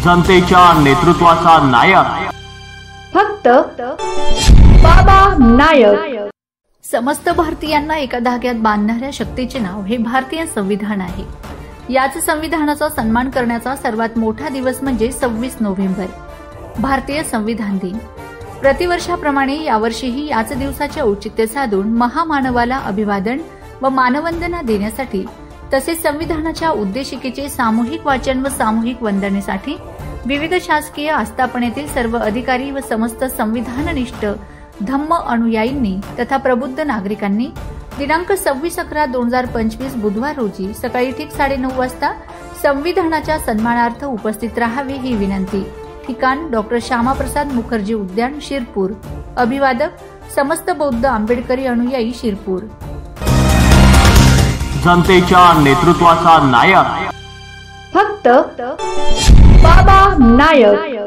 जनतेच्या नेतृत्वाचा नायक फक्त बाबा नायक। समस्त भारतीयांना एका धाग्यात बांधणाऱ्या शक्तीचे नाव हे भारतीय संविधान आहे। याच संविधानाचा सन्मान करण्याचा सर्वात मोठा दिवस म्हणजे 26 नोव्हेंबर, भारतीय संविधान दिन। प्रतिवर्षाप्रमाणे यावर्षीही याच दिवसाचे औचित्य साधून महामानवाला अभिवादन व मानवंदना देण्यासाठी तसेच संविधानाच्या उद्देशिकेचे सामूहिक वाचन व सामूहिक वंदनेसाठी विविध शासकीय आस्थापनेतील सर्व अधिकारी व समस्त संविधाननिष्ठ धम्म अनुयायींनी तथा प्रबुद्ध नागरिकांनी दिनांक 26/11/2025 बुधवार रोजी सकाळी ठीक 9:30 वाजता संविधानाच्या सन्मानार्थ उपस्थित राहावे ही विनंती। ठिकाण डॉ. श्यामाप्रसाद मुखर्जी उद्यान, शिरपूर। अभिवादक समस्त बौद्ध आंबेडकरी अनुयायी, शिरपूर। जनतेच्या नेतृत्वाचा नायक फक्त बाबा नायक।